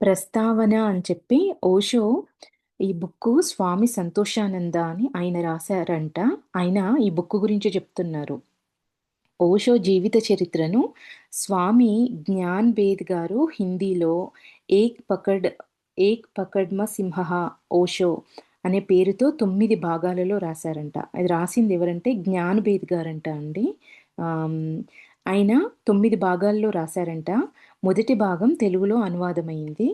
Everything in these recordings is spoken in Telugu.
ప్రస్తావన అని చెప్పి ఓషో ఈ బుక్కు స్వామి సంతోషానంద అని ఆయన రాశారంట. ఆయన ఈ బుక్కు గురించి చెప్తున్నారు. ఓషో జీవిత చరిత్రను స్వామి జ్ఞాన్ బేద్ గారు హిందీలో ఏక్ పకడ్ ఏక్ పకడ్మ సింహ ఓషో అనే పేరుతో 9 భాగాలలో రాశారంట. అది రాసింది ఎవరంటే జ్ఞాన్ బేద్ గారంట అండి. ఆమ్, ఆయన 9 భాగాల్లో రాశారంట. మొదటి భాగం తెలుగులో అనువాదమైంది.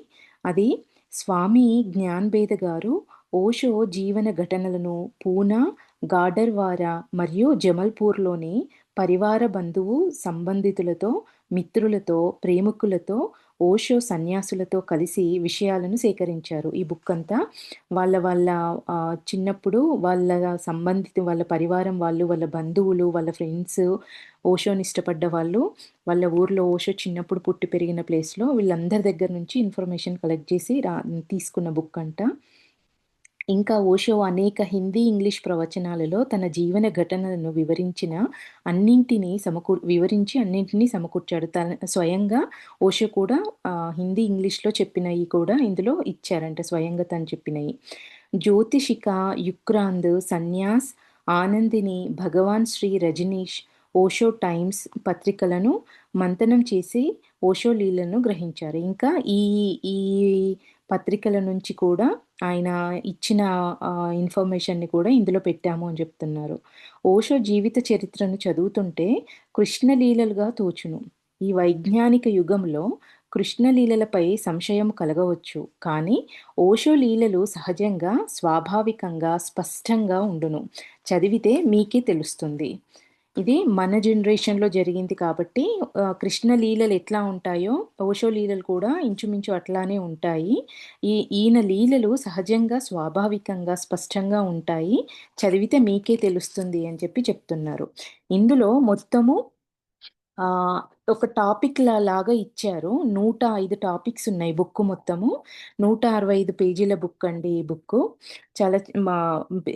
అది స్వామి జ్ఞాన్ బేద గారు ఓషో జీవన ఘటనలను పూనా, గాడర్వారా మరియు జమల్పూర్లోని పరివార బంధువు సంబంధితులతో, మిత్రులతో, ప్రేమికులతో, ఓషో సన్యాసులతో కలిసి విషయాలను సేకరించారు. ఈ బుక్ అంతా వాళ్ళ వాళ్ళ చిన్నప్పుడు వాళ్ళ వాళ్ళ పరివారం వాళ్ళు, వాళ్ళ బంధువులు, వాళ్ళ ఫ్రెండ్స్, ఓషోని ఇష్టపడ్డ వాళ్ళు, వాళ్ళ ఊర్లో ఓషో చిన్నప్పుడు పుట్టి పెరిగిన ప్లేస్‌లో వీళ్ళందరి దగ్గర నుంచి ఇన్ఫర్మేషన్ కలెక్ట్ చేసి తీసుకున్న బుక్ అంట. ఇంకా ఓషో అనేక హిందీ, ఇంగ్లీష్ ప్రవచనాలలో తన జీవన ఘటనలను వివరించి అన్నింటినీ సమకూర్చాడు. స్వయంగా ఓషో కూడా హిందీ, ఇంగ్లీష్‌లో చెప్పినయి కూడా ఇందులో ఇచ్చారంట స్వయంగా తను చెప్పినయి. జ్యోతిషిక, యుక్రాంద్, సన్యాస్, ఆనందిని, భగవాన్ శ్రీ రజనీష్, ఓషో టైమ్స్ పత్రికలను మంతనం చేసి ఓషో లీలను గ్రహించారు. ఇంకా ఈ ఈ పత్రికల నుంచి కూడా ఆయన ఇచ్చిన ఇన్ఫర్మేషన్‌ని కూడా ఇందులో పెట్టాము అని చెప్తున్నారు. ఓషో జీవిత చరిత్రను చదువుతుంటే కృష్ణలీలలుగా తోచును. ఈ వైజ్ఞానిక యుగంలో కృష్ణలీలలపై సంశయం కలగవచ్చు. కానీ ఓషో లీలలు సహజంగా, స్వాభావికంగా, స్పష్టంగా ఉండును. చదివితే మీకే తెలుస్తుంది. ఇది మన జనరేషన్‌లో జరిగింది కాబట్టి కృష్ణ లీలలు ఎట్లా ఉంటాయో, ఓషో లీలలు కూడా ఇంచుమించు అట్లానే ఉంటాయి. ఈయన లీలలు సహజంగా, స్వాభావికంగా, స్పష్టంగా ఉంటాయి. చదివితే మీకే తెలుస్తుంది అని చెప్పి చెప్తున్నారు. ఇందులో మొత్తము ఆహ్, ఒక లాగా ఇచ్చారు. 105 టాపిక్స్ ఉన్నాయి బుక్కు మొత్తము. 165 పేజీల బుక్ అండి ఈ బుక్కు. చాలా మా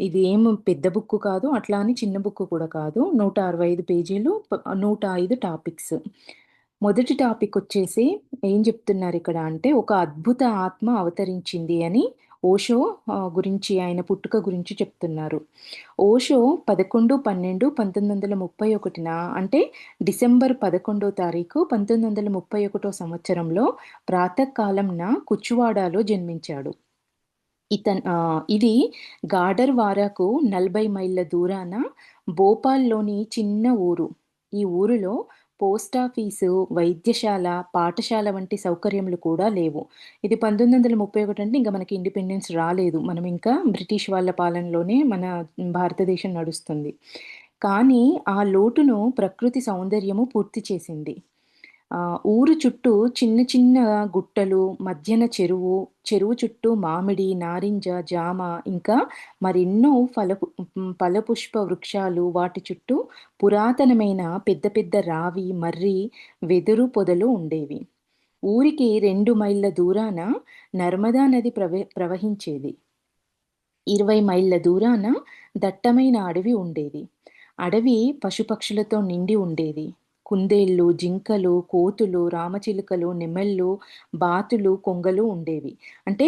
ఇది ఏం పెద్ద బుక్కు కాదు. అట్లా అని చిన్న బుక్కు కూడా కాదు. 165 పేజీలు 105 టాపిక్స్. మొదటి టాపిక్ వచ్చేసి ఏం చెప్తున్నారిక్కడ అంటే, ఒక అద్భుత ఆత్మ అవతరించింది అని ఓషో గురించి ఆయన పుట్టుక గురించి చెప్తున్నారు. ఓషో 11, 12, 1931 అంటే డిసెంబర్ 11 తారీఖు 1931 సంవత్సరంలో ప్రాతకాలంన కుచువాడాలో జన్మించాడు. ఇది గాడర్వారాకు 40 మైళ్ళ దూరాన భోపాల్‌లోని చిన్న ఊరు. ఈ ఊరిలో పోస్టాఫీసు, వైద్యశాల, పాఠశాల వంటి సౌకర్యములు కూడా లేవు. ఇది 1931 అంటే ఇంక మనకి ఇండిపెండెన్స్ రాలేదు. మనం ఇంకా బ్రిటిష్ వాళ్ళ పాలనలోనే మన భారతదేశం నడుస్తుంది. కానీ ఆ లోటును ప్రకృతి సౌందర్యము పూర్తి చేసింది. ఊరు చుట్టూ చిన్న చిన్న గుట్టలు, మధ్యన చెరువు, చెరువు చుట్టూ మామిడి, నారింజ, జామ ఇంకా మరెన్నో ఫలపుష్ప వృక్షాలు, వాటి చుట్టూ పురాతనమైన పెద్ద పెద్ద రావి, మర్రి, వెదురు పొదలు ఉండేవి. ఊరికి 2 మైళ్ళ దూరాన నర్మదా నది ప్రవహించేది. 20 మైళ్ళ దూరాన దట్టమైన అడవి ఉండేది. అడవి పశుపక్షులతో నిండి ఉండేది. కుందేళ్ళు, జింకలు, కోతులు, రామచిలుకలు, నెమళ్ళు, బాతులు, కొంగలు ఉండేవి. అంటే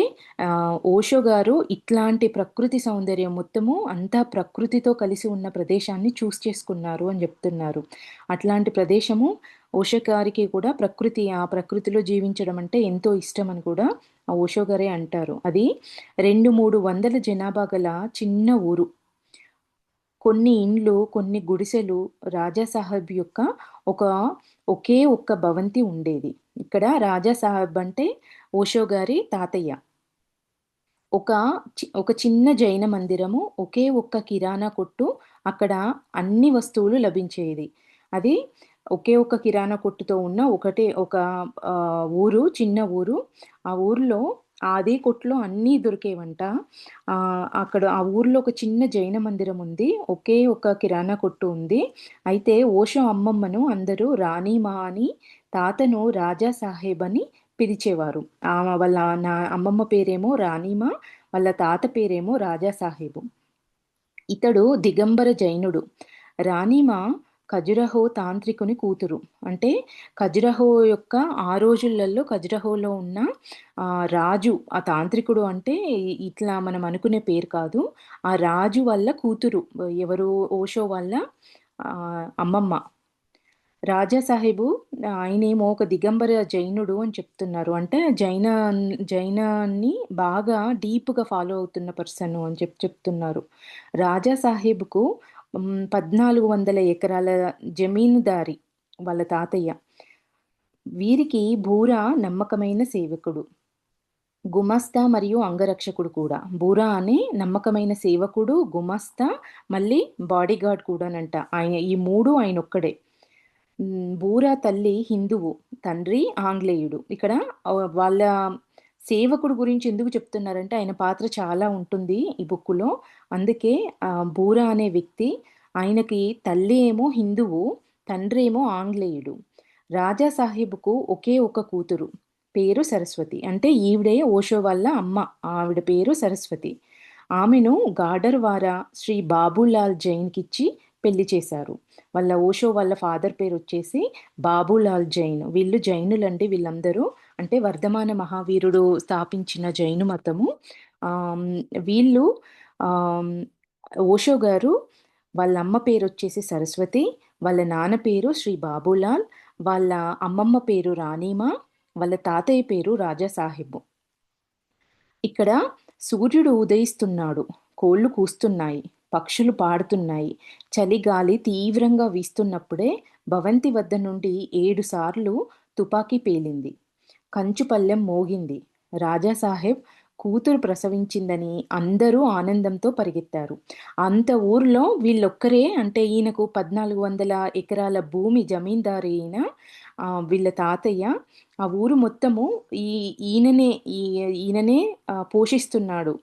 ఓషో గారు ఇట్లాంటి ప్రకృతి సౌందర్యం మొత్తము అంతా ప్రకృతితో కలిసి ఉన్న ప్రదేశాన్ని చేసుకున్నారు అని చెప్తున్నారు. అట్లాంటి ప్రదేశము ఓషో గారికి కూడా ఆ ప్రకృతిలో జీవించడం అంటే ఎంతో ఇష్టమని కూడా ఆ ఓషో గారే అంటారు. అది 2, 300 జనాభా గల చిన్న ఊరు. కొన్ని ఇండ్లు, కొన్ని గుడిసెలు, రాజా సాహెబ్ యొక్క ఒక ఒకే ఒక్క భవంతి ఉండేది. ఇక్కడ రాజా సాహెబ్ అంటే ఓషో గారి తాతయ్య. ఒక ఒక చిన్న జైన మందిరము, ఒకే ఒక్క కిరాణా కొట్టు, అక్కడ అన్ని వస్తువులు లభించేది. అది ఒకే ఒక్క కిరాణా కొట్టుతో ఉన్న ఊరు, చిన్న ఊరు. ఆ ఊర్లో అదే కొట్టులో అన్నీ దొరికేవంట. అక్కడ ఆ ఊర్లో ఒక చిన్న జైన మందిరం ఉంది. ఒకే ఒక కిరాణా కొట్టు ఉంది. అయితే ఓషో అమ్మమ్మను అందరూ రాణీమా అని, తాతను రాజా సాహెబ్ అని పిలిచేవారు. వాళ్ళ అమ్మమ్మ పేరేమో రాణీమా, వాళ్ళ తాత పేరేమో రాజా సాహెబు. ఇతడు దిగంబర జైనుడు. రాణీమా ఖజురహో తాంత్రికుని కూతురు. అంటే ఖజురహో యొక్క ఆ రోజులలో ఖజురహోలో ఉన్న రాజు, ఆ తాంత్రికుడు అంటే ఇట్లా మనం అనుకునే పేరు కాదు. ఆ రాజు వాళ్ళ కూతురు. ఎవరు? ఓషో వాళ్ళ అమ్మమ్మ. రాజా సాహెబు ఆయనేమో ఒక దిగంబర జైనుడు అని చెప్తున్నారు. అంటే జైనాన్ని బాగా డీప్‌గా ఫాలో అవుతున్న పర్సను అని చెప్తున్నారు. రాజా సాహెబ్‌కు 1400 ఎకరాల జమీందారి వాళ్ళ తాతయ్య. వీరికి బూరా నమ్మకమైన సేవకుడు. గుమస్తా మరియు అంగరక్షకుడు కూడా. బూరా అనే నమ్మకమైన సేవకుడు, గుమస్తా, మళ్ళీ బాడీగార్డ్ కూడానంట. ఈ 3 ఆయనొక్కడే. బూరా తల్లి హిందువు, తండ్రి ఆంగ్లేయుడు. ఇక్కడ వాళ్ళ సేవకుడు గురించి ఎందుకు చెప్తున్నారంటే, ఆయన పాత్ర చాలా ఉంటుంది ఈ బుక్కులో. అందుకే బూరా అనే వ్యక్తి, ఆయనకి తల్లి ఏమో హిందువు, తండ్రేమో ఆంగ్లేయుడు. రాజా సాహెబ్‌కు ఒకే ఒక కూతురు. పేరు సరస్వతి. అంటే ఈవిడే ఓషో వాళ్ళ అమ్మ. ఆవిడ పేరు సరస్వతి. ఆమెను గాడర్వారా శ్రీ బాబులాల్ జైన్‌కిచ్చి పెళ్లి చేశారు. వాళ్ళ ఓషో వాళ్ళ ఫాదర్ పేరొచ్చేసి బాబులాల్ జైన్. వీళ్ళు జైనులండి వీళ్ళందరూ. అంటే వర్ధమాన మహావీరుడు స్థాపించిన జైను మతము. ఆహ్, వీళ్ళు ఆహ్, ఓషో గారు వాళ్ళ అమ్మ పేరొచ్చేసి సరస్వతి. వాళ్ళ నాన్న పేరు శ్రీ బాబులాల్. వాళ్ళ అమ్మమ్మ పేరు రాణీమా. వాళ్ళ తాతయ్య పేరు రాజా సాహెబ్. ఇక్కడ సూర్యుడు ఉదయిస్తున్నాడు. కోళ్లు కూస్తున్నాయి. పక్షులు పాడుతున్నాయి. చలిగాలి తీవ్రంగా వీస్తున్నప్పుడే భవంతి వద్ద నుండి 7 సార్లు తుపాకీ పేలింది. కంచు పళ్ళెం మోగింది. రాజాసాహెబ్ కూతురు ప్రసవించిందని అందరూ ఆనందంతో పరిగెత్తారు. అంత ఊర్లో వీళ్ళొక్కరే, అంటే ఈయనకు 1400 ఎకరాల భూమి జమీందారు ఈయన. వీళ్ళ తాతయ్య. ఆ ఊరు మొత్తము ఈ ఈయననే ఈ ఈయననే పోషిస్తున్నాడు.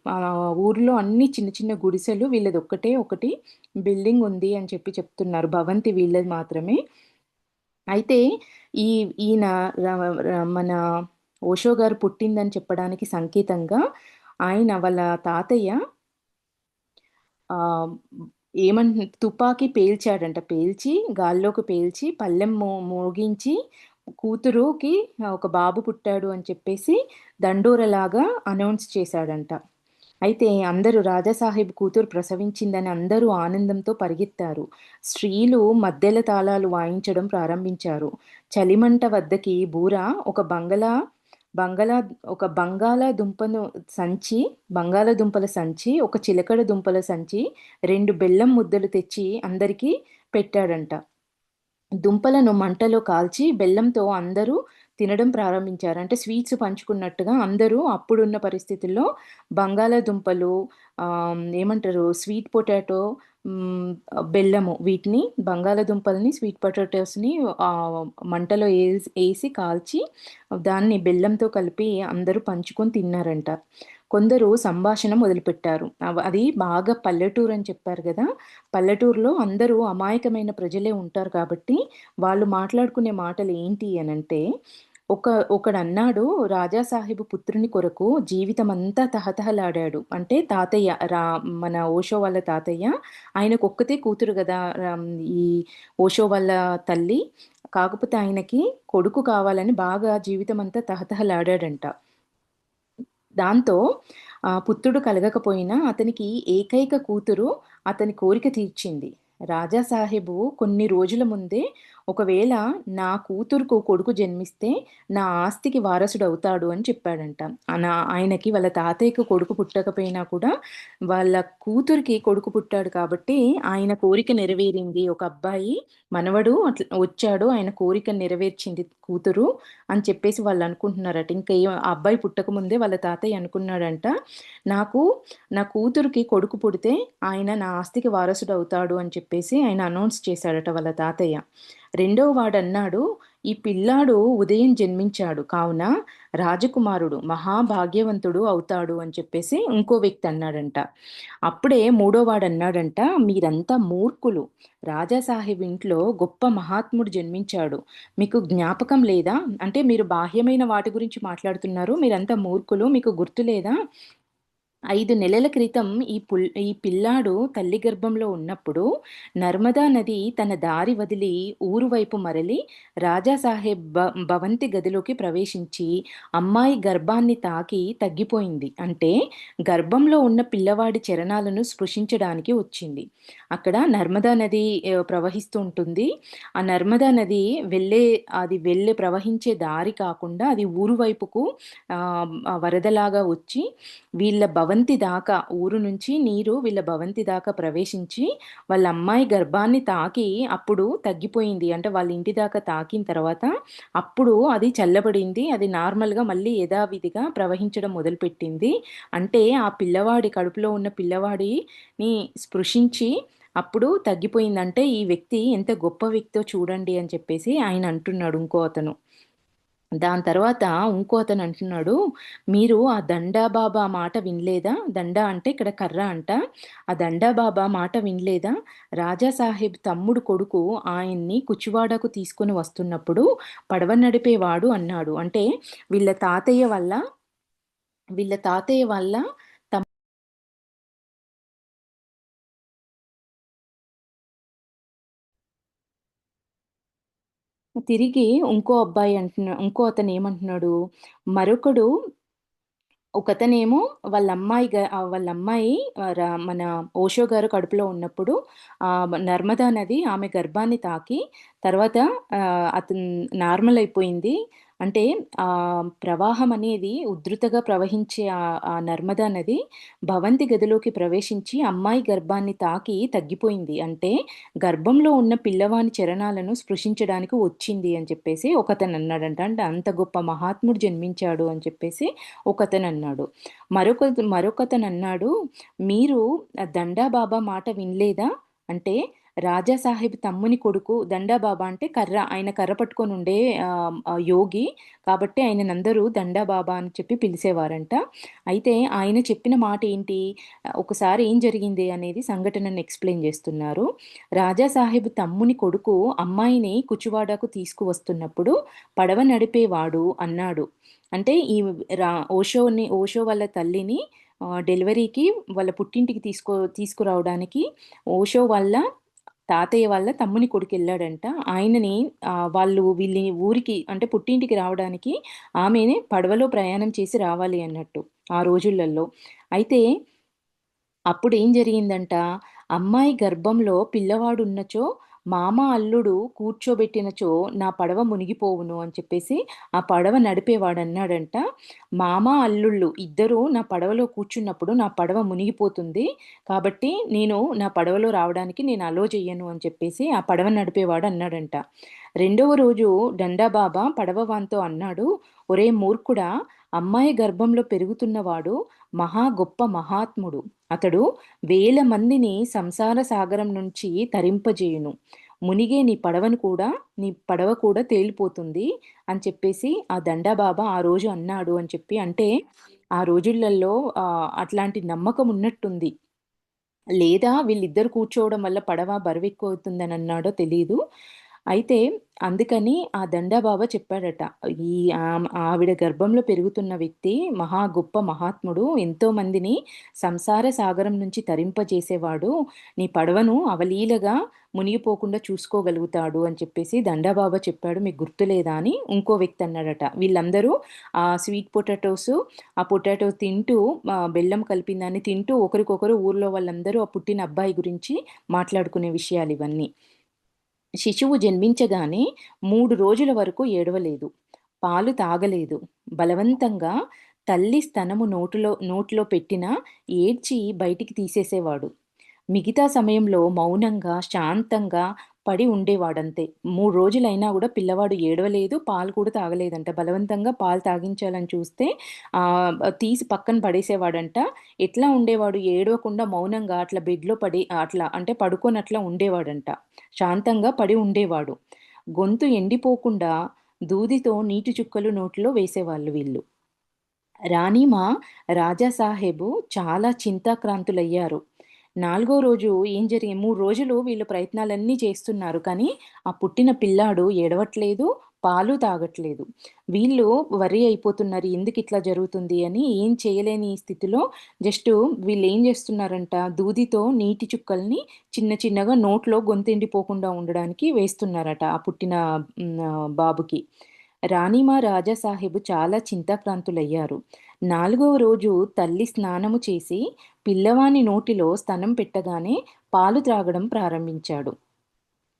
ఊర్లో అన్ని చిన్న చిన్న గుడిసెలు, వీళ్ళదొక్కటే ఒకటి బిల్డింగ్ ఉంది అని చెప్తున్నారు. భవంతి వీళ్ళది మాత్రమే. అయితే ఈ ఈయన ర ర మన ఓషో గారు పుట్టిందని చెప్పడానికి సంకేతంగా ఆయన వాళ్ళ తాతయ్య ఆహ్, తుపాకీ పేల్చాడంట. పేల్చి గాల్లోకి పేల్చి పళ్ళెం మోగించి కూతురుకి ఒక బాబు పుట్టాడు అని చెప్పేసి దండోరలాగా అనౌన్స్ చేశాడంట. అయితే అందరూ రాజాసాహెబ్ కూతురు ప్రసవించిందని అందరూ ఆనందంతో పరిగెత్తారు. స్త్రీలు మద్దెల తాళాలు వాయించడం ప్రారంభించారు. చలిమంట వద్దకి బూర ఒక బంగళా ఒక బంగాళాదుంపల సంచి, ఒక చిలకడ దుంపల సంచి, 2 బెల్లం ముద్దలు తెచ్చి అందరికీ పెట్టాడంట. దుంపలను మంటలో కాల్చి బెల్లంతో అందరూ తినడం ప్రారంభించారు. అంటే స్వీట్స్ పంచుకున్నట్టుగా అందరూ అప్పుడున్న పరిస్థితుల్లో బంగాళాదుంపలు, ఏమంటారు, స్వీట్ పొటాటో, హ్మ్, బెల్లము, వీటిని బంగాళాదుంపల్ని, స్వీట్ పొటాటోస్‌ని మంటలో ఏసి కాల్చి దాన్ని బెల్లంతో కలిపి అందరూ పంచుకొని తిన్నారంట. కొందరు సంభాషణ మొదలుపెట్టారు. అది బాగా పల్లెటూరు అని చెప్పారు గదా! పల్లెటూరులో అందరూ అమాయకమైన ప్రజలే ఉంటారు కాబట్టి, వాళ్ళు మాట్లాడుకునే మాటలు ఏంటి అనంటే, ఒకడన్నాడు, రాజాసాహెబు పుత్రుని కొరకు జీవితమంతా తహతహలాడాడు. అంటే తాతయ్య మన ఓషో వాళ్ళ తాతయ్య. ఆయనకొక్కతే కూతురు గదా! ఈ ఓషో వాళ్ళ తల్లి. కాకపోతే ఆయనకి కొడుకు కావాలని బాగా జీవితమంతా తహతహలాడాడంట. దాంతో పుత్రుడు కలగకపోయినా అతనికి ఏకైక కూతురు అతని కోరిక తీర్చింది. రాజా సాహెబు కొన్ని రోజుల ముందే, ఒకవేళ నా కూతురుకు కొడుకు జన్మిస్తే నా ఆస్తికి వారసుడవుతాడు అని చెప్పాడంట. ఆయనకి వాళ్ళ తాతయ్యకి కొడుకు పుట్టకపోయినా కూడా వాళ్ళ కూతురికి కొడుకు పుట్టాడు కాబట్టి ఆయన కోరిక నెరవేరింది. ఒక అబ్బాయి మనవడు అట్లా వచ్చాడు. ఆయన కోరిక నెరవేర్చింది కూతురు అని చెప్పేసి వాళ్ళనుకుంటున్నారట. ఇంకా ఆ అబ్బాయి పుట్టకముందే వాళ్ళ తాతయ్య అనుకున్నాడంట, నాకు నా కూతురికి కొడుకు పుడితే ఆయన నా ఆస్తికి వారసుడవుతాడు అని చెప్పేసి ఆయన అనౌన్స్ చేశాడట వాళ్ళ తాతయ్య. రెండో వాడన్నాడు, ఈ పిల్లాడు ఉదయం జన్మించాడు కావున రాజకుమారుడు మహాభాగ్యవంతుడు అవుతాడు అని చెప్పేసి ఇంకో వ్యక్తి అన్నాడంట. అప్పుడే మూడో వాడన్నాడంట, మీరంతా మూర్ఖులు. రాజాసాహెబ్ ఇంట్లో గొప్ప మహాత్ముడు జన్మించాడు. మీకు జ్ఞాపకం లేదా? అంటే మీరు బాహ్యమైన వాటి గురించి మాట్లాడుతున్నారు. మీరంతా మూర్ఖులు. మీకు గుర్తు లేదా? 5 నెలల క్రితం ఈ పిల్లాడు తల్లి గర్భంలో ఉన్నప్పుడు నర్మదా నది తన దారి వదిలి ఊరు వైపు మరలి రాజాసాహెబ్ భవంతి గదిలోకి ప్రవేశించి అమ్మాయి గర్భాన్ని తాకి తగ్గిపోయింది. అంటే గర్భంలో ఉన్న పిల్లవాడి చరణాలను స్పృశించడానికి వచ్చింది. అక్కడ నర్మదా నది ప్రవహిస్తూ ఉంటుంది. ఆ నర్మదా నది వెళ్ళే అది ప్రవహించే దారి కాకుండా అది ఊరు వైపుకు వరదలాగా వచ్చి వీళ్ళ భవంతి దాకా ఊరు నుంచి నీరు వీళ్ళ భవంతి దాకా ప్రవేశించి వాళ్ళ అమ్మాయి గర్భాన్ని తాకి అప్పుడు తగ్గిపోయింది. అంటే వాళ్ళ ఇంటి దాకా తాకిన తర్వాత అప్పుడు అది చల్లబడింది. అది నార్మల్‌గా మళ్ళీ యథావిధిగా ప్రవహించడం మొదలుపెట్టింది. అంటే ఆ పిల్లవాడి కడుపులో ఉన్న పిల్లవాడిని స్పృశించి అప్పుడు తగ్గిపోయిందంటే ఈ వ్యక్తి ఎంత గొప్ప వ్యక్తో చూడండి అని చెప్పేసి ఆయన అంటున్నాడు ఇంకో అతను. దాని తర్వాత ఇంకో అతను అంటున్నాడు, "మీరు ఆ దండా బాబా మాట వినలేదా?" దండా అంటే ఇక్కడ కర్ర అంట. "ఆ దండా బాబా మాట వినలేదా? రాజా సాహెబ్ తమ్ముడు కొడుకు ఆయన్ని కుచివాడకు తీసుకొని వస్తున్నప్పుడు పడవ నడిపేవాడు" అన్నాడు. అంటే వీళ్ళ తాతయ్య వల్ల వీళ్ళ తాతయ్య వాళ్ళ తిరిగి ఇంకో అతను ఏమంటున్నాడు, మరొకడు ఒకతనేమో వాళ్ళ అమ్మాయి మన ఓషో గారు కడుపులో ఉన్నప్పుడు నర్మదా నది ఆమె గర్భాన్ని తాకి తర్వాత అతను నార్మల్ అయిపోయింది. అంటే ప్రవాహం అనేది ఉధృతగా ప్రవహించే ఆ నర్మదా నది భవంతి గదిలోకి ప్రవేశించి అమ్మాయి గర్భాన్ని తాకి తగ్గిపోయింది. అంటే గర్భంలో ఉన్న పిల్లవాని చరణాలను స్పృశించడానికి వచ్చింది అని చెప్పేసి ఒకతనన్నాడంట. అంటే అంత గొప్ప మహాత్ముడు జన్మించాడు అని చెప్పేసి ఒకతనన్నాడు. మరొకతనన్నాడు, "మీరు దండా బాబా మాట వినలేదా?" అంటే రాజా సాహెబ్ తమ్ముని కొడుకు దండా బాబా అంటే కర్ర. ఆయన కర్ర పట్టుకొనుండే యోగి. కాబట్టి ఆయననందరూ దండా బాబా అని చెప్పి పిలిసేవారంట. అయితే ఆయన చెప్పిన మాటేంటి? ఒకసారి ఏం జరిగింది అనేది సంఘటనను ఎక్స్‌ప్లెయిన్ జేస్తున్నారు. రాజా సాహెబ్ తమ్ముని కొడుకు అమ్మాయిని కుచివాడకు తీసుకువస్తున్నప్పుడు పడవ నడిపేవాడు అన్నాడు. అంటే ఈ రా ఓషో వాళ్ళ తల్లిని డెలివరీకి వాళ్ళ పుట్టింటికి తీసుకురావడానికి ఓషో వాళ్ళ తాతయ్య వాళ్ళ తమ్ముని కొడుకెళ్ళాడంట. ఆయనని వాళ్ళు వీళ్ళ ఊరికి అంటే పుట్టింటికి రావడానికి ఆమెని పడవలో ప్రయాణం చేసి రావాలి అన్నట్టు ఆ రోజులలో. అయితే అప్పుడేం జరిగిందంట, అమ్మాయి గర్భంలో పిల్లవాడున్నచో మామ, అల్లుడు కూర్చోబెట్టినచో నా పడవ మునిగిపోవును అని చెప్పేసి ఆ పడవ నడిపేవాడన్నాడంట. మామ, అల్లుళ్ళు ఇద్దరూ నా పడవలో కూర్చున్నప్పుడు నా పడవ మునిగిపోతుంది. కాబట్టి నా పడవలో రావడానికి నేను అలో చెయ్యను అని చెప్పేసి ఆ పడవ నడిపేవాడు అన్నాడంట. రెండవ రోజు డండాబాబా పడవ వానితో అన్నాడు, "ఒరేయ్ మూర్ఖుడా! అమ్మాయి గర్భంలో పెరుగుతున్నవాడు గొప్ప మహాత్ముడు. అతడు వేల మందిని సంసార సాగరం నుంచి తరింపజేయును. మునిగే నీ పడవ కూడా తేలిపోతుంది" అని చెప్పేసి ఆ దండాబాబా ఆ రోజు అన్నాడు అని చెప్పి అంటే ఆ రోజులలో అట్లాంటి నమ్మకం ఉన్నట్టుంది. లేదా వీళ్ళిద్దరు కూర్చోవడం వల్ల పడవ బరువెక్కువవుతుందనన్నాడో తెలీదు. అయితే అందుకని ఆ దండాబాబా చెప్పాడట. ఈ ఆవిడ గర్భంలో పెరుగుతున్న వ్యక్తి గొప్ప మహాత్ముడు. ఎంతో మందిని సంసార సాగరం నుంచి తరింపజేసేవాడు. నీ పడవను అవలీలగా మునిగిపోకుండా చూసుకోగలుగుతాడు అని చెప్పేసి దండాబాబా చెప్పాడు. మీకు గుర్తులేదా అని ఇంకో వ్యక్తి అన్నాడట. వీళ్ళందరూ స్వీట్ పొటాటోసు ఆ పొటాటో తింటూ బెల్లం కలిపిన దాన్ని తింటూ ఒకరికొకరు ఊర్లో వాళ్ళందరూ ఆ పుట్టిన అబ్బాయి గురించి మాట్లాడుకునే విషయాలివన్నీ. శిశువు జన్మించగానే 3 రోజుల వరకు ఏడవలేదు. పాలు తాగలేదు. బలవంతంగా తల్లి స్తనము నోట్లో పెట్టినా ఏడ్చి బయటికి తీసేసేవాడు. మిగతా సమయంలో మౌనంగా, శాంతంగా పడి ఉండేవాడంతే. 3 రోజులైనా గూడా పిల్లవాడు ఏడవలేదు, పాలు కూడా తాగలేదంట. బలవంతంగా పాలు తాగించాలని చూస్తే తీసి పక్కన పడేసేవాడంట. ఎట్లా ఉండేవాడు ఏడవకుండా మౌనంగా అట్లా బెడ్‌లో పడి అట్లా అంటే పడుకొని అట్లా ఉండేవాడంట. శాంతంగా పడి ఉండేవాడు. గొంతు ఎండిపోకుండా దూదితో నీటి చుక్కలు నోట్లో వేసేవాళ్ళు వీళ్ళు. రాణిమా రాజాసాహెబు చాలా చింతాక్రాంతులయ్యారు. నాలుగో రోజు ఏం జరిగి 3 రోజులు వీళ్ళు ప్రయత్నాలన్నీ చేస్తున్నారు. కానీ, ఆ పుట్టిన పిల్లాడు ఏడవట్లేదు, పాలు తాగట్లేదు. వీళ్ళు వర్రీ అయిపోతున్నారు. ఎందుకిట్లా జరుగుతుంది అని ఏం చేయలేని స్థితిలో జస్టు వీళ్ళేం జేస్తున్నారంట, దూదితో నీటి చుక్కల్ని చిన్న చిన్నగా నోట్లో గొంతెండిపోకుండా ఉండడానికి వేస్తున్నారట ఆ పుట్టిన బాబుకి. రాణిమా రాజాసాహెబు చాలా చింతాక్రాంతులయ్యారు. 4వ రోజు తల్లి స్నానము చేసి, పిల్లవాని నోటిలో స్తనం పెట్టగానే పాలు త్రాగడం ప్రారంభించాడు.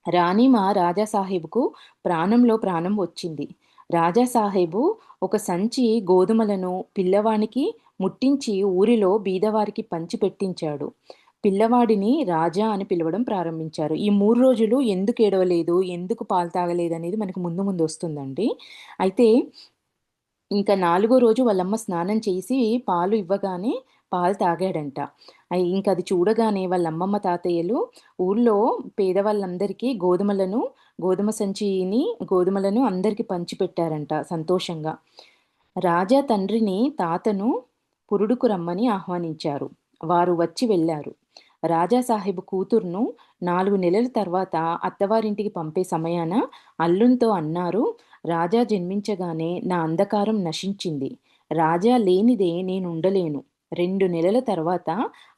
రాణిమా రాజాసాహెబుకు ప్రాణంలో ప్రాణం వచ్చింది. రాజాసాహెబు ఒక సంచి గోధుమలను పిల్లవానికి ముట్టించి ఊరిలో బీదవారికి పంచిపెట్టించాడు. పిల్లవాడిని రాజా అని పిలవడం ప్రారంభించారు. ఈ 3 రోజులు ఎందుకు ఏడవలేదు, ఎందుకు పాలు తాగలేదనేది మనకు ముందు ముందు వస్తుందండి. అయితే ఇంకా 4 రోజు వాళ్ళమ్మ స్నానం చేసి పాలు ఇవ్వగానే పాలు తాగాడంట. ఇంకది చూడగానే వాళ్ళ అమ్మమ్మ, తాతయ్యలు ఊర్లో పేదవాళ్ళందరికీ గోధుమ సంచిని గోధుమలను అందరికి పంచిపెట్టారంట సంతోషంగా. రాజా తండ్రిని, తాతను పురుడుకు రమ్మని ఆహ్వానించారు. వారు వచ్చి వెళ్లారు. రాజాసాహెబు కూతుర్ను 4 నెలల తర్వాత అత్తవారింటికి పంపే సమయాన అల్లునితో అన్నారు, రాజా జన్మించగానే నా అంధకారం నశించింది. రాజా లేనిదే నేనుండలేను. 2 నెలల తర్వాత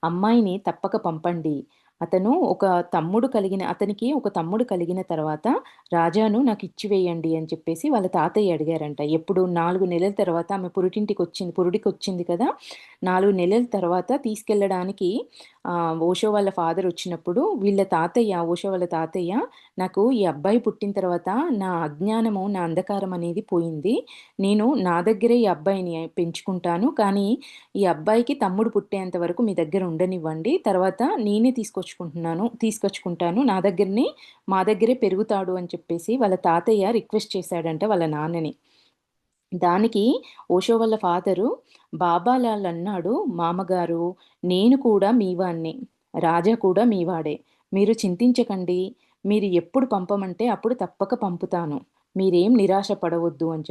అమ్మాయిని తప్పక పంపండి. అతనికి ఒక తమ్ముడు కలిగిన తర్వాత రాజాను నాకిచ్చివేయండి అని చెప్పేసి వాళ్ళ తాతయ్య అడిగారంట. ఎప్పుడు 4 నెలల తర్వాత ఆమె పురుడికొచ్చింది కదా! 4 నెలల తర్వాత తీసుకెళ్ళడానికి ఓషో వాళ్ళ ఫాదర్ వచ్చినప్పుడు ఓషో వాళ్ళ తాతయ్య నాకు ఈ అబ్బాయి పుట్టిన తర్వాత నా అజ్ఞానము, నా అంధకారం అనేది పోయింది. నేను నా దగ్గరే ఈ అబ్బాయిని పెంచుకుంటాను. కానీ ఈ అబ్బాయికి తమ్ముడు పుట్టేంత వరకు మీ దగ్గర ఉండనివ్వండి. తర్వాత నేనే తీసుకొచ్చుకుంటాను. మా దగ్గరే పెరుగుతాడు అని చెప్పేసి వాళ్ళ తాతయ్య రిక్వెస్ట్ చేశాడంట వాళ్ళ నాన్నని. దానికి ఓషో వాళ్ళ ఫాదరు, బాబాలాల్ అన్నాడు, మామగారు నేను కూడా మీవాణ్ణే. రాజా కూడా మీవాడే. మీరు చింతించకండి. మీరు ఎప్పుడు పంపమంటే అప్పుడు తప్పక పంపుతాను. మీరేం నిరాశ పడవద్దు అని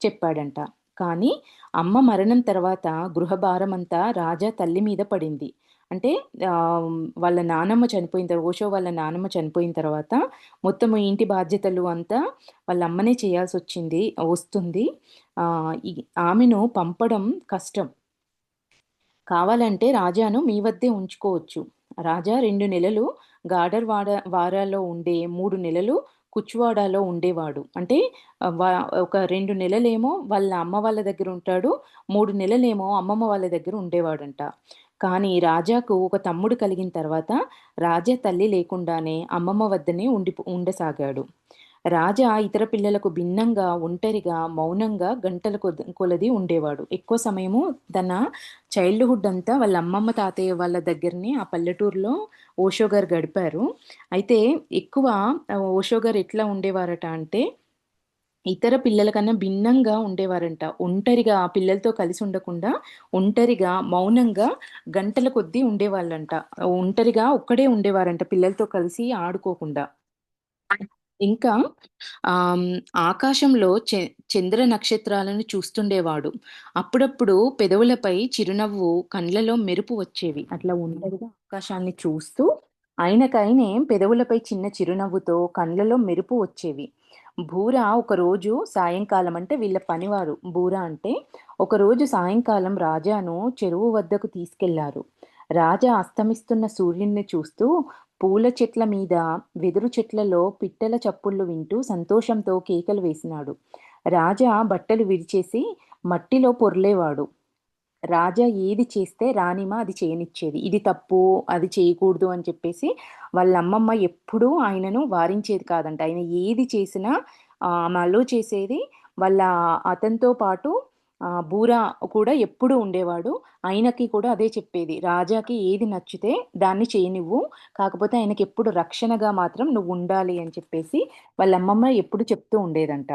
చెప్పాడంట. కానీ అమ్మ మరణం తర్వాత గృహభారమంతా రాజా తల్లి మీద పడింది. అంటే ఓషో వాళ్ళ నానమ్మ చనిపోయిన తర్వాత మొత్తము ఇంటి బాధ్యతలు అంతా వాళ్ళ అమ్మనే వస్తుంది. ఈ ఆమెను పంపడం కష్టం. కావాలంటే రాజాను మీ వద్దే ఉంచుకోవచ్చు. రాజా 2 నెలలు వారాలో ఉండే, 3 నెలలు కుచ్వాడాలో ఉండేవాడు. అంటే ఆహ్, వ ఒక 2 నెలలేమో వాళ్ళ అమ్మ వాళ్ళ దగ్గర ఉంటాడు. 3 నెలలేమో అమ్మమ్మ వాళ్ళ దగ్గర ఉండేవాడంట. కానీ రాజాకు ఒక తమ్ముడు కలిగిన తర్వాత రాజా తల్లి లేకుండానే అమ్మమ్మ వద్దనే ఉండసాగాడు. రాజా ఇతర పిల్లలకు భిన్నంగా, ఒంటరిగా, మౌనంగా గంటల కొలది ఉండేవాడు. ఎక్కువ సమయము తన చైల్డ్‌హుడ్ అంతా వాళ్ళ అమ్మమ్మ, తాతయ్య వాళ్ళ దగ్గరనే ఆ పల్లెటూరులో ఓషో గారు గడిపారు. అయితే ఎక్కువ ఓషో గారు ఎట్లా ఉండేవారట అంటే, ఇతర పిల్లల కన్నా భిన్నంగా ఉండేవారంట. ఒంటరిగా ఆ పిల్లలతో కలిసి ఉండకుండా, ఒంటరిగా, మౌనంగా గంటల కొద్దీ ఉండేవాళ్ళంట. ఒంటరిగా ఒక్కడే ఉండేవారంట పిల్లలతో కలిసి ఆడుకోకుండా. ఇంకా ఆహ్, హ్మ్, ఆకాశంలో చంద్ర నక్షత్రాలను చూస్తుండేవాడు. అప్పుడప్పుడు పెదవులపై చిరునవ్వు, కండ్లలో మెరుపు వచ్చేవి. అట్లా ఒంటరిగా ఆకాశాన్ని చూస్తూ ఆయనకైనే పెదవులపై చిన్న చిరునవ్వుతో కండ్లలో మెరుపు వచ్చేవి. ఒకరోజు సాయంకాలం అంటే వీళ్ళ పనివారు అంటే, ఒకరోజు సాయంకాలం రాజాను చెరువు వద్దకు తీసుకెళ్లారు. రాజా అస్తమిస్తున్న సూర్యుడిని చూస్తూ పూల చెట్ల మీద, వెదురు చెట్లలో పిట్టల చప్పుళ్ళు వింటూ సంతోషంతో కేకలు వేసినాడు. రాజా బట్టలు విరిచేసి మట్టిలో పొర్లేవాడు. రాజా ఏది చేస్తే రాణిమ అది చేయనిచ్చేది. ఇది తప్పు, అది చేయకూడదు అని చెప్పేసి వాళ్ళ అమ్మమ్మ ఎప్పుడూ ఆయనను వారించేది కాదంట. ఆయన ఏది చేసినా ఆమె అలో చేసేది. వాళ్ళ అతనితో పాటు బూర కూడా ఎప్పుడూ ఉండేవాడు. ఆయనకి కూడా అదే చెప్పేది. రాజాకి ఏది నచ్చితే దాన్ని చేయనివ్వు. కాకపోతే ఆయనకెప్పుడు రక్షణగా మాత్రం నువ్వుండాలి అని చెప్పేసి వాళ్ళ అమ్మమ్మ ఎప్పుడు చెప్తూ ఉండేదంట.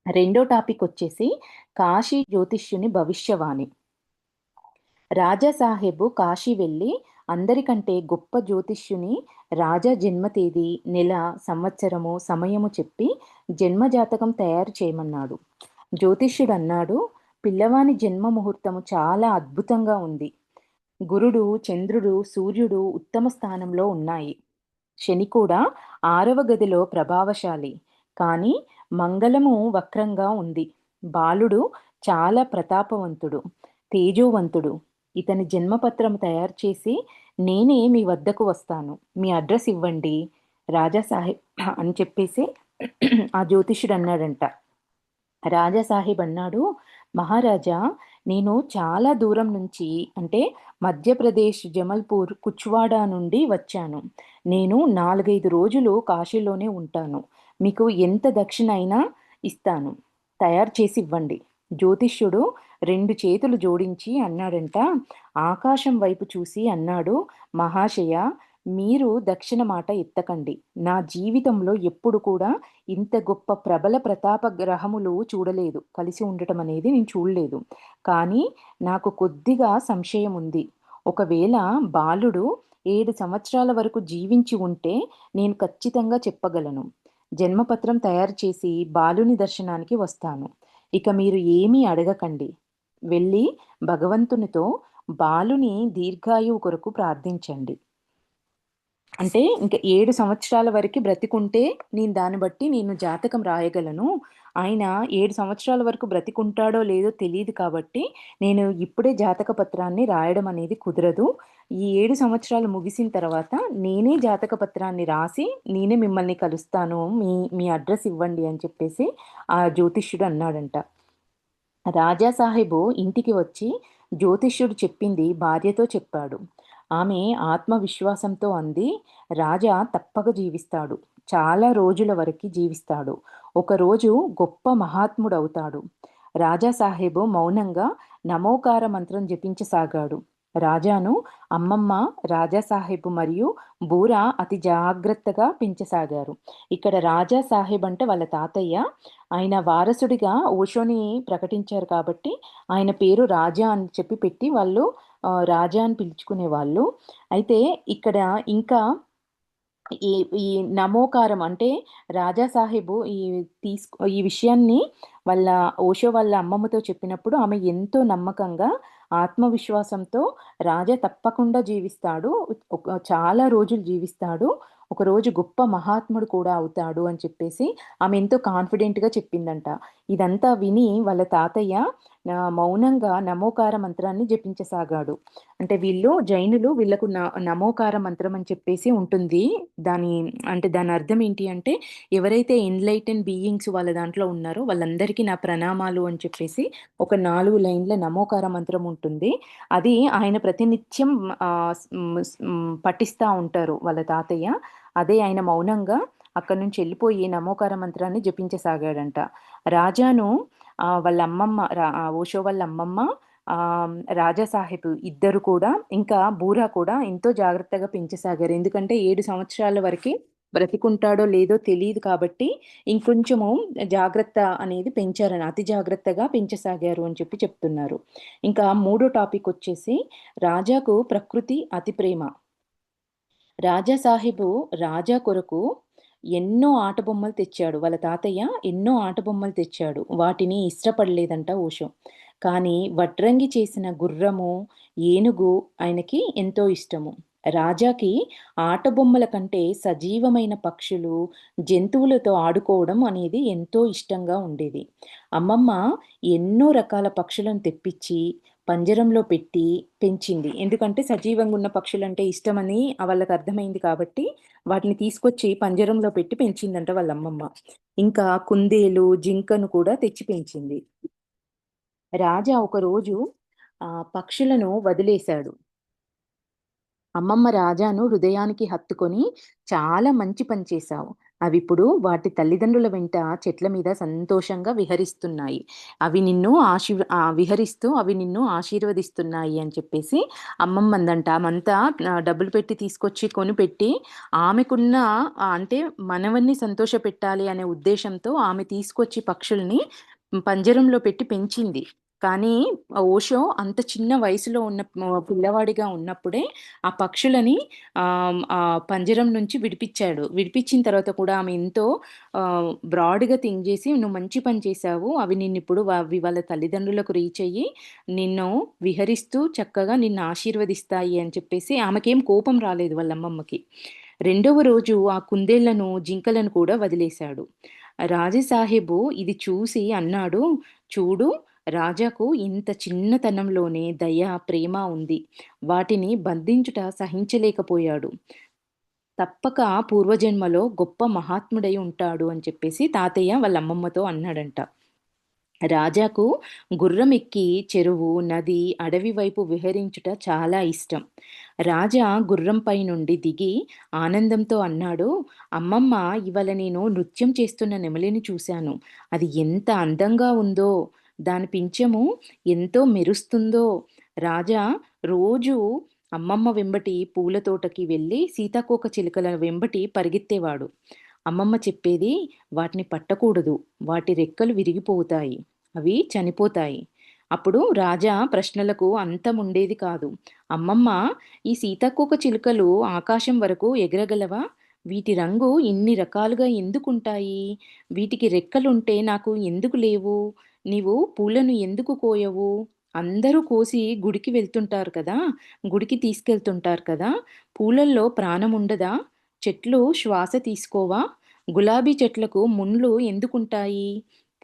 రెండో టాపిక్ వచ్చేసి కాశీ జ్యోతిష్యుని భవిష్యవాణి. రాజా సాహెబు కాశీ వెళ్ళి అందరికంటే గొప్ప జ్యోతిష్యుని రాజా జన్మ తేదీ, నెల, సంవత్సరము, సమయము చెప్పి జన్మజాతకం తయారు చేయమన్నాడు. జ్యోతిష్యుడన్నాడు, పిల్లవాని జన్మ ముహూర్తము చాలా అద్భుతంగా ఉంది. గురుడు, చంద్రుడు, సూర్యుడు ఉత్తమ స్థానంలో ఉన్నాయి. శని కూడా 6వ గదిలో ప్రభావశాలి. కానీ మంగళము వక్రంగా ఉంది. బాలుడు చాలా ప్రతాపవంతుడు, తేజోవంతుడు. ఇతని జన్మపత్రం తయారు చేసి నేనే మీ వద్దకు వస్తాను. మీ అడ్రస్ ఇవ్వండి రాజా సాహెబ్ అని చెప్పేసి ఆ జ్యోతిష్యుడు అన్నాడంట. రాజాసాహెబ్ అన్నాడు, మహారాజా, నేను చాలా దూరం నుంచి అంటే మధ్యప్రదేశ్ జమల్పూర్ కుచ్వాడా నుండి వచ్చాను. నేను 4, 5 రోజులు కాశీలోనే ఉంటాను. మీకు ఎంత దక్షిణ అయినా ఇస్తాను. తయారు చేసి ఇవ్వండి. జ్యోతిష్యుడు 2 చేతులు జోడించి అన్నాడంట, ఆకాశం వైపు చూసి అన్నాడు, మహాశయ, మీరు దక్షిణ మాట ఎత్తకండి. నా జీవితంలో ఎప్పుడు కూడా ఇంత గొప్ప ప్రబల ప్రతాప గ్రహములు చూడలేదు. కలిసి ఉండటం అనేది నేను చూడలేదు. కానీ నాకు కొద్దిగా సంశయం ఉంది. ఒకవేళ బాలుడు 7 సంవత్సరాల వరకు జీవించి ఉంటే నేను ఖచ్చితంగా చెప్పగలను. జన్మపత్రం తయారు చేసి బాలుని దర్శనానికి వస్తాను. ఇక మీరు ఏమీ అడగకండి. వెళ్ళి భగవంతునితో బాలుని దీర్ఘాయువు కొరకు ప్రార్థించండి. అంటే ఇంక 7 సంవత్సరాల వరకి బ్రతికుంటే దాన్ని బట్టి నేను జాతకం రాయగలను. ఆయన 7 సంవత్సరాల వరకు బ్రతికుంటాడో లేదో తెలీదు కాబట్టి, నేను ఇప్పుడే జాతక పత్రాన్ని రాయడం అనేది కుదరదు. ఈ 7 సంవత్సరాలు ముగిసిన తర్వాత నేనే జాతక పత్రాన్ని రాసి, నేనే మిమ్మల్ని కలుస్తాను. మీ మీ అడ్రస్ ఇవ్వండి అని చెప్పేసి ఆ జ్యోతిష్యుడు అన్నాడంట. రాజా సాహెబు ఇంటికి వచ్చి జ్యోతిష్యుడు చెప్పింది భార్యతో చెప్పాడు. ఆమె ఆత్మవిశ్వాసంతో అంది, రాజా తప్పక జీవిస్తాడు. చాలా రోజుల వరకు జీవిస్తాడు. ఒకరోజు గొప్ప మహాత్ముడవుతాడు. రాజా సాహెబు మౌనంగా నమోకార మంత్రం జపించసాగాడు. రాజాను, అమ్మమ్మ, రాజా సాహెబు మరియు బూరా అతి జాగ్రత్తగా పెంచసాగారు. ఇక్కడ రాజా సాహెబ్ అంటే వాళ్ళ తాతయ్య. ఆయన వారసుడిగా ఓషోని ప్రకటించారు కాబట్టి ఆయన పేరు రాజా అని చెప్పి పెట్టి వాళ్ళు రాజా అని పిలుచుకునేవాళ్ళు. అయితే ఇక్కడ ఇంకా ఈ ఈ నమోకారం అంటే రాజా సాహెబు ఈ విషయాన్ని వాళ్ళ ఓషో వాళ్ళ అమ్మమ్మతో చెప్పినప్పుడు ఆమె ఎంతో నమ్మకంగా, ఆత్మవిశ్వాసంతో రాజా తప్పకుండా జీవిస్తాడు. చాలా రోజులు జీవిస్తాడు. ఒకరోజు గొప్ప మహాత్ముడు కూడా అవుతాడు అని చెప్పేసి ఆమె ఎంతో కాన్ఫిడెంట్‌గా చెప్పిందంట. ఇదంతా విని వాళ్ళ తాతయ్య మౌనంగా నమోకార మంత్రాన్ని జపించసాగాడు. అంటే వీళ్ళు జైనులు వీళ్ళకు నమోకార మంత్రం అని చెప్పేసి ఉంటుంది. దాని దాని అర్థం ఏంటి అంటే, ఎవరైతే ఎన్‌లైటెన్ బీయింగ్స్ వాళ్ళ దాంట్లో ఉన్నారో వాళ్ళందరికీ నా ప్రణామాలు అని చెప్పేసి ఒక 4 లైన్‌ల నమోకార మంత్రం ఉంటుంది. అది ఆయన ప్రతినిత్యం పఠిస్తా ఉంటారు వాళ్ళ తాతయ్య. అదే ఆయన మౌనంగా అక్కడి నుంచి వెళ్ళిపోయి నమోకార మంత్రాన్ని జపించసాగాడంట. రాజాను వాళ్ళ అమ్మమ్మ ఓషో వాళ్ళ అమ్మమ్మ, రాజా సాహెబ్ ఇద్దరు కూడా ఇంకా బూరా కూడా ఎంతో జాగ్రత్తగా పెంచసాగారు. ఎందుకంటే 7 సంవత్సరాల వరకి బ్రతికుంటాడో లేదో తెలీదు కాబట్టి ఇంకొంచెము జాగ్రత్త అనేది పెంచారని, అతి జాగ్రత్తగా పెంచసాగారు అని చెప్పి చెప్తున్నారు. ఇంకా మూడో టాపిక్ వచ్చేసి రాజాకు ప్రకృతి అతి ప్రేమ. రాజా సాహెబు రాజా కొరకు ఎన్నో ఆటబొమ్మలు తెచ్చాడు. వాళ్ళ తాతయ్య ఎన్నో ఆటబొమ్మలు తెచ్చాడు. వాటిని ఇష్టపడలేదంట ఓషో. కానీ వడ్రంగి చేసిన గుర్రము, ఏనుగు ఆయనకి ఎంతో ఇష్టము. రాజాకి ఆటబొమ్మల కంటే సజీవమైన పక్షులు, జంతువులతో ఆడుకోవడం అనేది ఎంతో ఇష్టంగా ఉండేది. అమ్మమ్మ ఎన్నో రకాల పక్షులను తెప్పించి పంజరంలో పెట్టి పెంచింది. ఎందుకంటే సజీవంగా ఉన్న పక్షులంటే ఇష్టమని వాళ్ళకి అర్థమైంది కాబట్టి వాటిని తీసుకొచ్చి పంజరంలో పెట్టి పెంచిందంట వాళ్ళ అమ్మమ్మ. ఇంకా కుందేలు, జింకను కూడా తెచ్చి పెంచింది. రాజా ఒకరోజు పక్షులను వదిలేశాడు. అమ్మమ్మ రాజాను హృదయానికి హత్తుకొని, చాలా మంచి పని చేశావు. అవిప్పుడు వాటి తల్లిదండ్రుల వెంట చెట్ల మీద సంతోషంగా విహరిస్తున్నాయి. విహరిస్తూ అవి నిన్ను ఆశీర్వదిస్తున్నాయి అని చెప్పేసి అమ్మమ్మ అందంట. ఆమంతా డబ్బులు పెట్టి తీసుకొచ్చి కొనిపెట్టి ఆమెకున్న అంటే మనవన్ని సంతోషపెట్టాలి అనే ఉద్దేశంతో ఆమె తీసుకొచ్చి పక్షుల్ని పంజరంలో పెట్టి పెంచింది. కానీ ఓషో అంత చిన్న వయసులో ఉన్న పిల్లవాడిగా ఉన్నప్పుడే ఆ పక్షులని పంజరం నుంచి విడిపించాడు. విడిపించిన తర్వాత కూడా ఆమె ఎంతో బ్రాడ్‌గా థింక్ చేసి, "నువ్వు మంచి పని చేశావు. అవి నిన్నిప్పుడు అవి వాళ్ళ తల్లిదండ్రులకు రీచ్ అయ్యి, నిన్ను విహరిస్తూ చక్కగా నిన్ను ఆశీర్వదిస్తాయి" అని చెప్పేసి ఆమెకేం కోపం రాలేదు వాళ్ళ అమ్మమ్మకి. రెండవ రోజు ఆ కుందేళ్లను, జింకలను కూడా వదిలేశాడు. రాజసాహెబు ఇది చూసి అన్నాడు, చూడు రాజాకు ఇంత చిన్నతనంలోనే దయ, ప్రేమ ఉంది. వాటిని బంధించుట సహించలేకపోయాడు. తప్పక పూర్వజన్మలో గొప్ప మహాత్ముడై ఉంటాడు అని చెప్పేసి తాతయ్య వాళ్ళ అమ్మమ్మతో అన్నాడంట. రాజాకు గుర్రం ఎక్కి చెరువు, నది, అడవి వైపు విహరించుట చాలా ఇష్టం. రాజా గుర్రంపై నుండి దిగి ఆనందంతో అన్నాడు, అమ్మమ్మ, ఇవాళ నేను నృత్యం చేస్తున్న నెమలిని చూశాను. అది ఎంత అందంగా ఉందో! దాని పించము ఎంతో మెరుస్తుందో! రాజా రోజూ అమ్మమ్మ వెంబటి పూల తోటకి వెళ్ళి సీతాకోక చిలుకల వెంబటి పరిగెత్తేవాడు. అమ్మమ్మ చెప్పేది, వాటిని పట్టకూడదు. వాటి రెక్కలు విరిగిపోతాయి. అవి చనిపోతాయి. అప్పుడు రాజా ప్రశ్నలకు అంతముండేది కాదు. అమ్మమ్మ, ఈ సీతాకోక చిలుకలు ఆకాశం వరకు ఎగరగలవా? వీటి రంగు ఇన్ని రకాలుగా ఎందుకుంటాయి? వీటికి రెక్కలుంటే నాకు ఎందుకు లేవు? నీవు పూలను ఎందుకు కోయవు? అందరూ కోసి గుడికి వెళ్తుంటారు కదా! గుడికి తీసుకెళ్తుంటారు కదా! పూలల్లో ప్రాణముండదా? చెట్లు శ్వాస తీసుకోవా? గులాబీ చెట్లకు ముళ్ళు ఎందుకుంటాయి?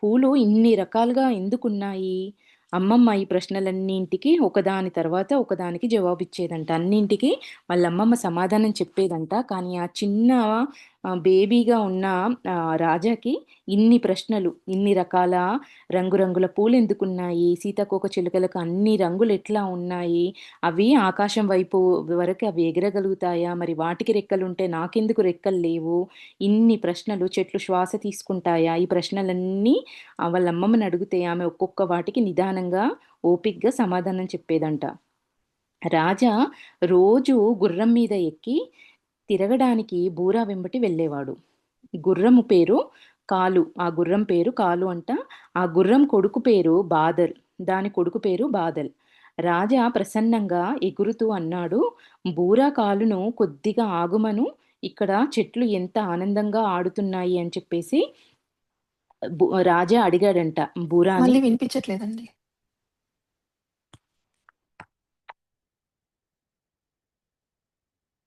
పూలు ఇన్ని రకాలుగా ఎందుకున్నాయి? అమ్మమ్మ ఈ ప్రశ్నలన్నింటికి ఒకదాని తర్వాత ఒకదానికి జవాబిచ్చేదంట. అన్నింటికి వాళ్ళ అమ్మమ్మ సమాధానం చెప్పేదంట. కానీ ఆ చిన్న బేబీగా ఉన్న రాజాకి ఇన్ని ప్రశ్నలు, ఇన్ని రకాల రంగురంగుల పూలెందుకున్నాయి? సీతాకోకచిలుకలకు అన్ని రంగులెట్లా ఉన్నాయి? అవి ఆకాశం వైపు వరకు అవి ఎగరగలుగుతాయా? మరి వాటికి రెక్కలుంటే నాకెందుకు రెక్కలు లేవు? ఇన్ని ప్రశ్నలు, చెట్లు శ్వాస తీసుకుంటాయా? ఈ ప్రశ్నలన్నీ వాళ్ళ అమ్మమ్మని అడిగితే ఆమె ఒక్కొక్క వాటికి నిదానంగా, ఓపికగా సమాధానం చెప్పేదంట. రాజా రోజూ గుర్రం మీద ఎక్కి తిరగడానికి బూరా వెంబటి వెళ్ళేవాడు. గుర్రము పేరు కాలు. ఆ గుర్రం పేరు కాలు అంట. ఆ గుర్రం కొడుకు పేరు బాదల్. దాని కొడుకు పేరు బాదల్. రాజా ప్రసన్నంగా ఎగురుతూ అన్నాడు, బూరా కాలును కొద్దిగా ఆగుమను. ఇక్కడ చెట్లు ఎంత ఆనందంగా ఆడుతున్నాయి అని చెప్పేసి రాజా అడిగాడంట బూరాని. మళ్ళీ వినిపించట్లేదండి.